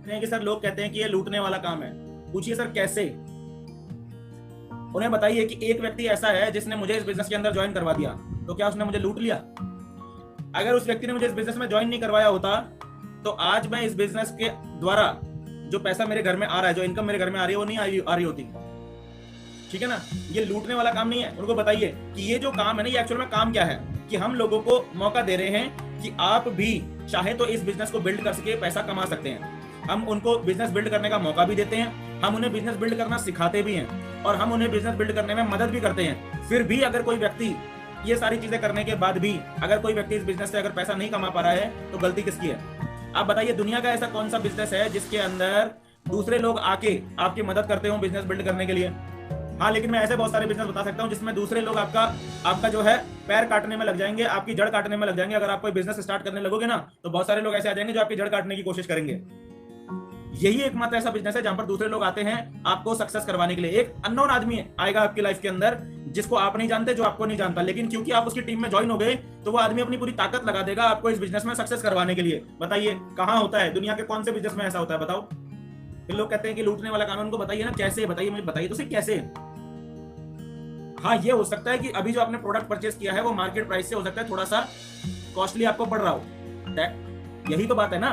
हैं कि सर लोग कहते हैं कि ये लूटने वाला काम है। पूछिए सर कैसे? उन्हें बताइए कि एक व्यक्ति ऐसा है जिसने मुझे इस बिजनेस के अंदर ज्वाइन करवा दिया, तो क्या उसने मुझे लूट लिया? अगर उस व्यक्ति ने मुझे इस बिजनेस में ज्वाइन नहीं करवाया होता तो आज मैं इस बिजनेस के द्वारा जो पैसा मेरे घर में आ रहा है, जो इनकम मेरे घर में आ रही है, वो नहीं आ रही होती। ठीक है ना? ये लूटने वाला काम नहीं है। उनको बताइए कि ये जो काम है ना, ये एक्चुअल में काम क्या है, कि हम लोगों को मौका दे रहे हैं कि आप भी चाहे तो इस बिजनेस को बिल्ड कर सके, पैसा कमा सकते हैं। हम उनको बिजनेस बिल्ड करने का मौका भी देते हैं, हम उन्हें बिजनेस बिल्ड करना सिखाते भी हैं, और हम उन्हें बिजनेस बिल्ड करने में मदद भी करते हैं। फिर भी अगर कोई व्यक्ति ये सारी चीजें करने के बाद भी अगर कोई व्यक्ति इस बिजनेस से अगर पैसा नहीं कमा पा रहा है, तो गलती किसकी है? आप बताइए, दुनिया का ऐसा कौन सा बिजनेस है जिसके अंदर दूसरे लोग आके आपकी मदद करते हो बिजनेस बिल्ड करने के लिए? हाँ, लेकिन मैं ऐसे बहुत सारे बिजनेस बता सकता हूँ जिसमें दूसरे लोग आपका जो है पैर काटने में लग जाएंगे, आपकी जड़ काटने में लग जाएंगे। अगर आप कोई बिजनेस स्टार्ट करने लगोगे ना, तो बहुत सारे लोग ऐसे आ जाएंगे जो आपकी जड़ काटने की कोशिश करेंगे। यही एकमात्र ऐसा बिजनेस है जहां पर दूसरे लोग आते हैं आपको सक्सेस करवाने के लिए। एक अननोन आदमी आएगा आपकी लाइफ के अंदर जिसको आप नहीं जानते, जो आपको नहीं जानता, लेकिन क्योंकि आप उसकी टीम में ज्वाइन हो गए तो वो आदमी अपनी पूरी ताकत लगा देगा आपको इस बिजनेस में सक्सेस करवाने के लिए। बताइए कहां होता है? दुनिया के कौन से बिजनेस में ऐसा होता है? बताओ। फिर लोग कहते हैं कि लूटने वाला कानून, को बताइए ना कैसे, बताइए मुझे, बताइए तो सही कैसे। हाँ, ये हो सकता है कि अभी जो आपने प्रोडक्ट परचेस किया है वो मार्केट प्राइस से हो सकता है थोड़ा सा कॉस्टली आपको पड़ रहा हो। यही तो बात है ना,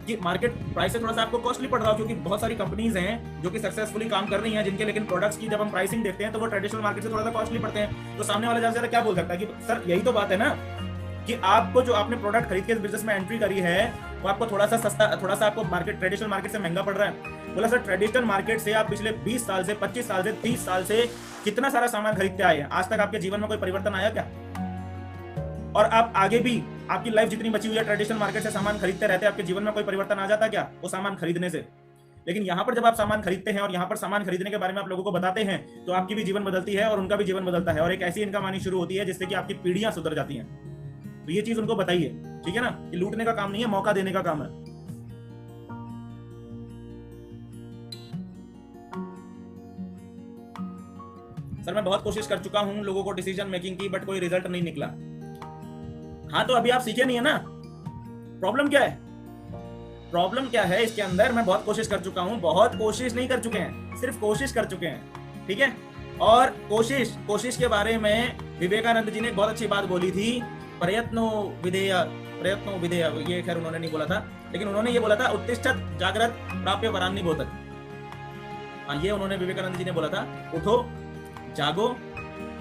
कि मार्केट प्राइस से थोड़ा सा आपको कॉस्टली पड़ रहा हो, क्योंकि बहुत सारी कंपनीज हैं जो कि सक्सेसफुली काम कर रही हैं, जिनके लेकिन प्रोडक्ट्स की जब हम प्राइसिंग देखते हैं तो वो ट्रेडिशनल मार्केट से थोड़ा सा कॉस्टली पड़ते हैं। तो सामने वाला ज्यादा क्या बोल सकता है कि सर यही तो बात है ना, कि आपको जो आपने प्रोडक्ट खरीद के इस बिजनेस में एंट्री करी है वो आपको थोड़ा सा सस्ता, थोड़ा सा आपको मार्केट ट्रेडिशनल मार्केट से महंगा पड़ रहा है। बोला सर ट्रेडिशनल मार्केट से आप पिछले 20 साल से, 25 साल से, 30 साल से कितना सारा सामान खरीदते आए हैं, आज तक आपके जीवन में कोई परिवर्तन आया क्या? और आप आगे भी, आपकी लाइफ जितनी बची हुई है ट्रेडिशनल मार्केट से सामान खरीदते रहते हैं, आपके जीवन में कोई परिवर्तन आ जाता क्या वो सामान खरीदने से? लेकिन यहाँ पर जब आप सामान खरीदते हैं और यहाँ पर सामान खरीदने के बारे में आप लोगों को बताते हैं, तो आपकी भी जीवन बदलती है और उनका भी जीवन बदलता है, और एक ऐसी इनकम आनी शुरू होती है जिससे कि आपकी पीढ़ियां सुधर जाती हैं। तो ये चीज उनको बताइए, ठीक है ना, कि लूटने का काम नहीं है, मौका देने का काम है। सर मैं बहुत कोशिश कर चुका हूं लोगों को डिसीजन मेकिंग की, बट कोई रिजल्ट नहीं निकला। हाँ, तो अभी आप सीखे नहीं है ना। प्रॉब्लम क्या है? प्रॉब्लम क्या है इसके अंदर? मैं बहुत कोशिश कर चुका हूं, बहुत कोशिश नहीं कर चुके हैं, सिर्फ कोशिश कर चुके हैं, ठीक है। और कोशिश के बारे में विवेकानंद जी ने एक बहुत अच्छी बात बोली थी, प्रयत्नो विधेय, प्रयत्नो विधेय। ये खैर उन्होंने नहीं बोला था, लेकिन उन्होंने ये बोला था, उत्तिष्ठत जागृत प्राप्य वरान्नि बोधक। हाँ, ये उन्होंने विवेकानंद जी ने बोला था, उठो, जागो,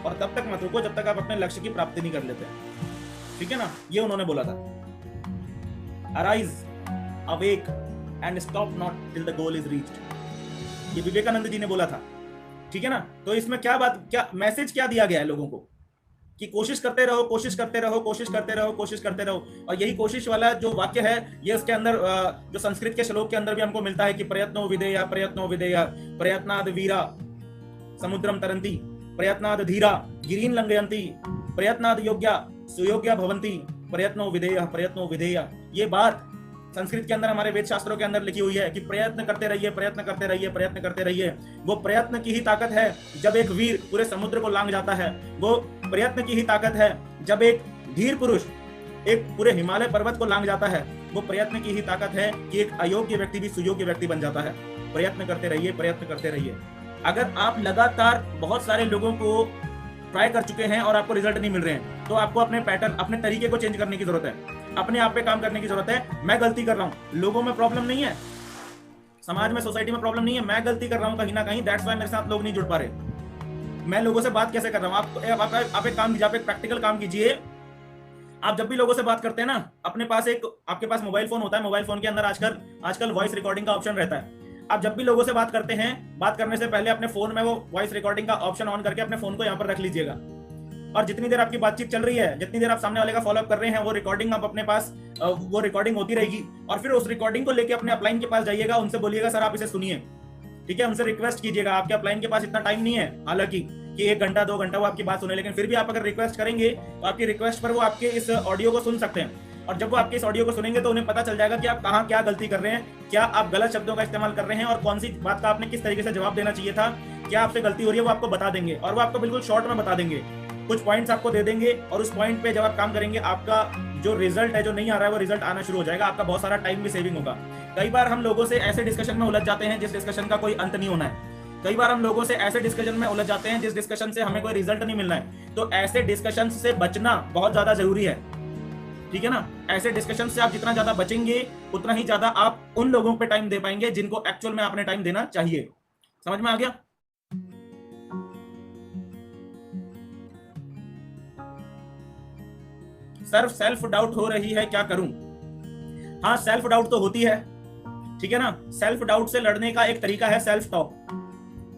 और तब तक मत रुको जब तक आप अपने लक्ष्य की प्राप्ति नहीं कर लेते, ठीक है ना। ये उन्होंने बोला था, arise, awake and stop not till the goal is reached. ये विवेकानंद जी ने बोला था, ठीक है ना। तो इसमें क्या बात, क्या मैसेज क्या दिया गया है लोगों को, कि कोशिश करते रहो, कोशिश करते रहो, कोशिश करते रहो, कोशिश करते रहो। और यही कोशिश वाला जो वाक्य है, ये उसके अंदर जो संस्कृत के श्लोक के अंदर भी हमको मिलता है कि प्रयत्नो विधेय, प्रयत्नो विधेय, प्रयत्नाद वीरा समुद्रम तरंती, प्रयत्नाद धीरा गिरीन लंघयन्ति, प्रयत्नाद योग्या सुयोग्या भवन्ति, प्रयत्नो विधेय, प्रयत्नो विधेय। ये बात संस्कृत के अंदर, हमारे वेद शास्त्रों के अंदर लिखी हुई है कि प्रयत्न करते रहिए, प्रयत्न करते रहिए, प्रयत्न करते रहिए। वो प्रयत्न की ही ताकत है जब एक वीर पूरे समुद्र को लांघ जाता है। वो प्रयत्न की ही ताकत है जब एक धीर पुरुष एक पूरे हिमालय पर्वत को लांघ जाता है। वो प्रयत्न की ही ताकत है कि एक अयोग्य व्यक्ति भी सुयोग्य व्यक्ति बन जाता है। प्रयत्न करते रहिए, प्रयत्न करते रहिए। अगर आप लगातार बहुत सारे लोगों को ट्राई कर चुके हैं और आपको रिजल्ट नहीं मिल रहे हैं, तो आपको अपने पैटर्न, अपने तरीके को चेंज करने की जरूरत है, अपने आप पे काम करने की जरूरत है। मैं गलती कर रहा हूं, लोगों में प्रॉब्लम नहीं है, समाज में, सोसाइटी में प्रॉब्लम नहीं है, मैं गलती कर रहा हूं कहीं ना कहीं, दैट्स व्हाई मेरे साथ लोग नहीं जुड़ पा रहे। मैं लोगों से बात कैसे कर रहा हूं? आप एक काम कीजिए, आप एक प्रैक्टिकल काम कीजिए। आप जब भी लोगों से बात करते हैं ना, अपने पास आपके पास मोबाइल फोन होता है, मोबाइल फोन के अंदर आजकल वॉइस रिकॉर्डिंग का ऑप्शन रहता है। आप जब भी लोगों से बात करते हैं, बात करने से पहले अपने फोन में वो वॉइस रिकॉर्डिंग का ऑप्शन ऑन करके अपने फोन को यहाँ पर रख लीजिएगा। और जितनी देर आपकी बातचीत चल रही है, जितनी देर आप सामने वाले का फॉलोअप कर रहे हैं, वो रिकॉर्डिंग आप अपने पास, वो रिकॉर्डिंग होती रहेगी। और फिर उस रिकॉर्डिंग को लेके अपने अपलाइन के पास जाइएगा, उनसे बोलिएगा सर आप इसे सुनिए, ठीक है। उनसे रिक्वेस्ट कीजिएगा। आपके अपलाइन के पास इतना टाइम नहीं है हालांकि कि 1 घंटा 2 घंटा वो आपकी बात सुने, लेकिन फिर भी आप अगर रिक्वेस्ट करेंगे तो आपकी रिक्वेस्ट पर वो आपके इस ऑडियो को सुन सकते हैं। और जब वो आपके इस ऑडियो को सुनेंगे तो उन्हें पता चल जाएगा कि आप कहाँ क्या गलती कर रहे हैं, क्या आप गलत शब्दों का इस्तेमाल कर रहे हैं, और कौन सी बात का आपने किस तरीके से जवाब देना चाहिए था, क्या आपसे गलती हो रही है, वो आपको बता देंगे। और वो आपको बिल्कुल शॉर्ट में बता देंगे, कुछ पॉइंट्स आपको दे देंगे, और उस पॉइंट पे जब आप काम करेंगे, आपका जो रिजल्ट है जो नहीं आ रहा है वो रिजल्ट आना शुरू हो जाएगा, आपका बहुत सारा टाइम भी सेविंग होगा। कई बार हम लोगों से ऐसे डिस्कशन में उलझ जाते हैं जिस डिस्कशन का कोई अंत नहीं होना है। कई बार हम लोगों से ऐसे डिस्कशन में उलझ जाते हैं जिस डिस्कशन से हमें कोई रिजल्ट नहीं मिलना है। तो ऐसे डिस्कशन से बचना बहुत ज्यादा जरूरी है, ठीक है ना। ऐसे डिस्कशन से आप जितना ज्यादा बचेंगे उतना ही ज्यादा आप उन लोगों पे टाइम दे पाएंगे जिनको एक्चुअल में आपने टाइम देना चाहिए। समझ में आ गया? सर सेल्फ डाउट हो रही है, क्या करूं? हाँ, सेल्फ डाउट तो होती है, ठीक है ना। सेल्फ डाउट से लड़ने का एक तरीका है सेल्फ टॉक।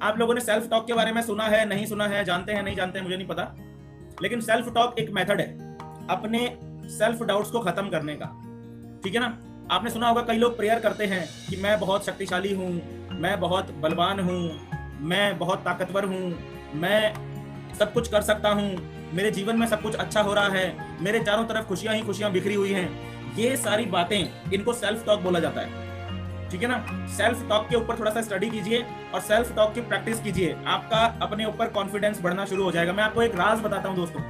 आप लोगों ने सेल्फ टॉक के बारे में सुना है, नहीं सुना है, जानते हैं नहीं जानते हैं, मुझे नहीं पता, लेकिन सेल्फ टॉक एक मेथड है अपने सेल्फ डाउट्स को खत्म करने का, ठीक है ना। आपने सुना होगा कई लोग प्रेयर करते हैं कि मैं बहुत शक्तिशाली हूं, मैं बहुत बलवान हूं, मैं बहुत ताकतवर हूं, मैं सब कुछ कर सकता हूं, मेरे जीवन में सब कुछ अच्छा हो रहा है, मेरे चारों तरफ खुशियां ही खुशियां बिखरी हुई हैं। ये सारी बातें, इनको सेल्फ टॉक बोला जाता है, ठीक है ना। सेल्फ टॉक के ऊपर थोड़ा सा स्टडी कीजिए और सेल्फ टॉक की प्रैक्टिस कीजिए, आपका अपने ऊपर कॉन्फिडेंस बढ़ना शुरू हो जाएगा। मैं आपको एक राज बताता हूं दोस्तों,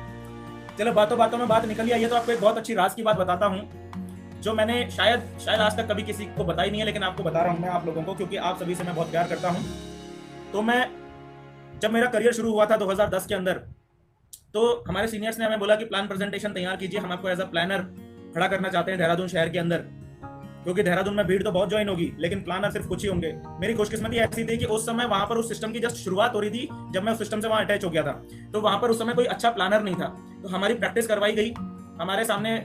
चलो बातों बातों में बात निकल आई है तो आपको एक बहुत अच्छी राज की बात बताता हूं जो मैंने शायद आज तक कभी किसी को बताई नहीं है, लेकिन आपको बता रहा हूं मैं आप लोगों को, क्योंकि आप सभी से मैं बहुत प्यार करता हूं। तो मैं जब मेरा करियर शुरू हुआ था 2010 के अंदर, तो हमारे सीनियर्स ने हमें बोला कि प्लान प्रेजेंटेशन तैयार कीजिए, हम आपको एज अ प्लानर खड़ा करना चाहते हैं देहरादून शहर के अंदर, क्योंकि देहरादून में भीड़ तो बहुत ज्वाइन होगी लेकिन प्लानर सिर्फ कुछ ही होंगे। मेरी खुशकिस्मती ऐसी थी कि उस समय वहां पर उस सिस्टम की जस्ट शुरुआत हो रही थी, जब मैं उस सिस्टम से वहां अटैच हो गया था, तो वहां पर उस समय कोई अच्छा प्लानर नहीं था। तो हमारी प्रैक्टिस करवाई गई, हमारे सामने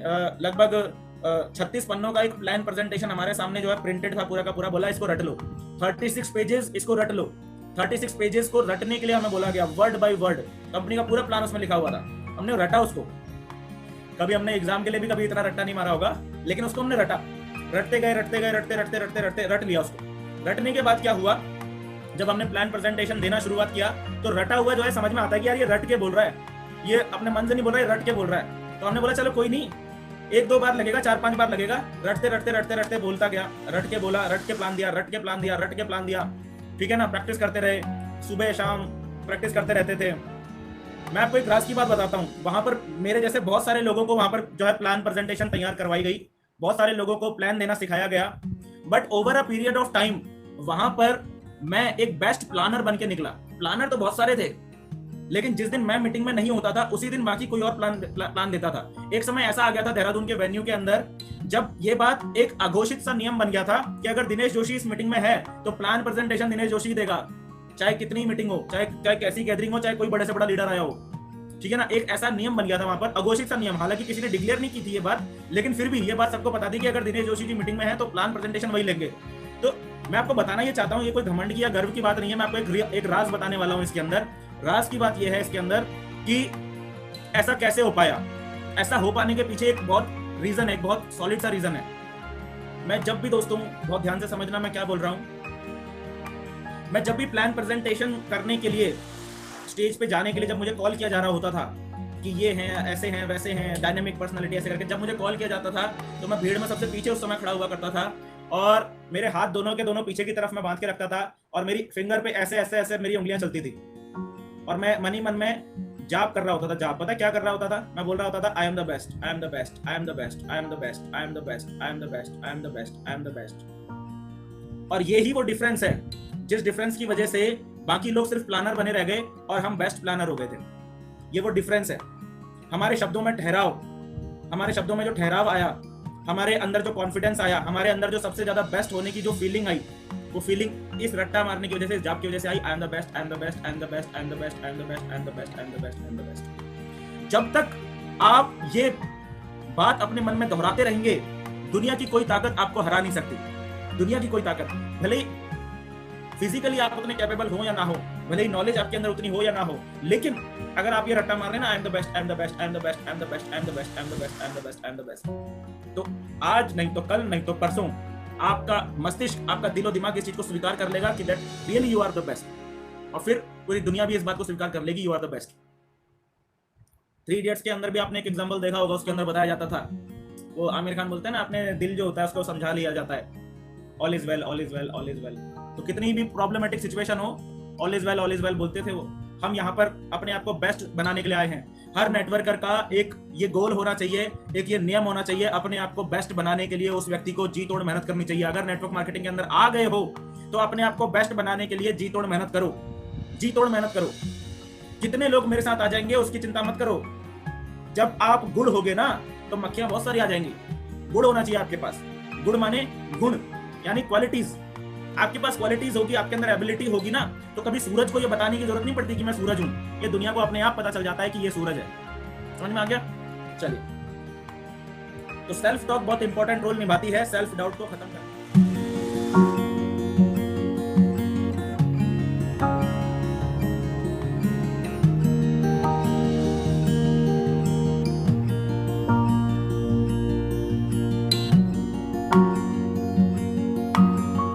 लगभग 36 पन्नों का एक प्लान प्रेजेंटेशन हमारे सामने जो है प्रिंटेड था पूरा का पूरा, बोला इसको रट लो, 36 पेजेस इसको रट लो। 36 पेजेस को रटने के लिए हमें बोला गया, वर्ड बाय वर्ड कंपनी का पूरा प्लान उसमें लिखा हुआ था, हमने रटा उसको। कभी हमने एग्जाम के लिए भी कभी इतना रट्टा नहीं मारा होगा, लेकिन उसको हमने रटा, रटते गए रट लिया उसको। रटने के बाद क्या हुआ, जब हमने प्लान प्रेजेंटेशन देना शुरुआत किया तो रटा हुआ जो है समझ में आता है कि यार ये रट के बोल रहा है, ये अपने मन से नहीं बोल रहा है, रट के बोल रहा है। तो हमने बोला चलो कोई नहीं, 1-2 बार लगेगा, 4-5 बार लगेगा, रटते बोलता गया, रट के बोला, रट के प्लान दिया, रट के प्लान दिया, रट के प्लान दिया, ठीक है ना। प्रैक्टिस करते रहे, सुबह शाम प्रैक्टिस करते रहते थे। मैं आपको एक राज की बात बताता हूँ, वहां पर मेरे जैसे बहुत सारे लोगों को वहां पर जो है प्लान प्रेजेंटेशन तैयार करवाई गई, बहुत सारे लोगों को प्लान देना सिखाया गया, but over a period of time वहां पर मैं एक बेस्ट प्लानर बन के निकला। प्लानर तो बहुत सारे थे, लेकिन जिस दिन मैं मीटिंग में नहीं होता था उसी दिन बाकी कोई और प्लान देता था। एक समय ऐसा आ गया था देहरादून के वेन्यू के अंदर, जब ये बात एक अघोषित सा नियम बन गया था कि अगर दिनेश जोशी इस मीटिंग में है तो प्लान प्रेजेंटेशन दिनेश जोशी देगा, चाहे कितनी मीटिंग हो, चाहे कैसी गैदरिंग हो, चाहे कोई बड़े से बड़ा लीडर आया हो, ठीक है ना। एक ऐसा नियम बन गया था वहां पर, अघोषित सा नियम, हालांकि किसी ने डिक्लेयर नहीं की थी ये बात, लेकिन फिर भी ये बात सबको पता थी कि अगर दिनेश जोशी की मीटिंग में है तो प्लान प्रेजेंटेशन वही लेंगे। तो मैं आपको बताना ये चाहता हूँ, ये कोई घमंड की या गर्व की बात नहीं है, मैं आपको एक राज बताने वाला हूँ इसके अंदर। राज की बात यह है इसके अंदर कि ऐसा कैसे हो पाया। ऐसा हो पाने के पीछे एक बहुत रीजन है, एक बहुत सॉलिड सा रीजन है। मैं जब भी दोस्तों, बहुत ध्यान से समझना मैं क्या बोल रहा हूं, मैं जब भी प्लान प्रेजेंटेशन करने के लिए स्टेज पे जाने के लिए जब मुझे कॉल किया जा रहा होता था कि ये हैं, ऐसे हैं, वैसे हैं, डायनेमिक पर्सनालिटी ऐसे करके जब मुझे कॉल किया जाता था तो मैं भीड़ में सबसे पीछे उस समय खड़ा हुआ करता था और मेरे हाथ दोनों के दोनों पीछे की तरफ मैं बांध के रखता था और मेरी फिंगर पे ऐसे ऐसे ऐसे मेरी उंगलियां चलती थी और मैं मन ही मन में जाप कर रहा होता था। जाप पता क्या कर रहा होता था? मैं बोल रहा होता था, I am the best, I am the best, I am the best, I am the best, I am the best, I am the best, I am the best, I am the best. और यही वो difference है जिस difference की वजह से बाकी लोग सिर्फ प्लानर बने रह गए और हम बेस्ट प्लानर हो गए थे। ये वो डिफरेंस है। हमारे शब्दों में ठहराव, हमारे शब्दों में जो ठहराव आया, हमारे अंदर जो कॉन्फिडेंस आया, हमारे अंदर जो सबसे ज्यादा बेस्ट होने की जो फीलिंग आई, वो फीलिंग इस रट्टा मारने की वजह से, जाप की वजह से आई। I am the best, I am the best, I am the best, I am the best, I am the best, I am the best, I am the best, I am the best. जब तक आप ये बात अपने मन में दोहराते रहेंगे, दुनिया की कोई ताकत आपको हरा नहीं सकती। दुनिया की कोई ताकत, भले ही फिजिकली आप उतने कैपेबल हो या ना हो, भले ही नॉलेज आपके अंदर उतनी हो या ना हो, लेकिन अगर आप ये रट्टा मार रहे हैं ना, I am the best, I am the best, I am the best, I am the best, I am the best, I am the best, I am the best, I am the best, तो आज नहीं तो कल, नहीं तो परसों आपका मस्तिष्क, आपका दिलो दिमाग इस चीज को स्वीकार कर लेगा कि that really you are the best, और फिर पूरी दुनिया भी इस बात को स्वीकार कर लेगी, you are the best. 3 idiots के अंदर भी आपने एक एग्जांपल देखा होगा, उसके अंदर बताया जाता था, वो आमिर खान बोलते हैं ना, अपने दिल जो होता है उसको समझा लिया जाता है, all is well, all is well, all is well. तो कितनी भी प्रॉब्लमेटिक सिचुएशन हो, ऑल इज वेल बोलते थे वो। हम यहाँ पर अपने आप को बेस्ट बनाने के लिए आए हैं। हर नेटवर्कर का एक ये गोल होना चाहिए, एक ये नियम होना चाहिए, अपने आप को बेस्ट बनाने के लिए उस व्यक्ति को जी तोड़ मेहनत करनी चाहिए। अगर नेटवर्क मार्केटिंग के अंदर आ गए हो तो अपने आप को बेस्ट बनाने के लिए जी तोड़ मेहनत करो, जी तोड़ मेहनत करो। कितने लोग मेरे साथ आ जाएंगे उसकी चिंता मत करो। जब आप गुड़ होगे ना तो मक्खियां बहुत सारी आ जाएंगी। गुड़ होना चाहिए आपके पास। गुड़ माने गुण, यानी क्वालिटीज। आपके पास क्वालिटीज होगी, आपके अंदर एबिलिटी होगी ना, तो कभी सूरज को ये बताने की जरूरत नहीं पड़ती कि मैं सूरज हूं। ये दुनिया को अपने आप पता चल जाता है कि ये सूरज है। समझ में आ गया? चलिए, तो सेल्फ टॉक बहुत इंपॉर्टेंट रोल निभाती है सेल्फ डाउट को खत्म करने में।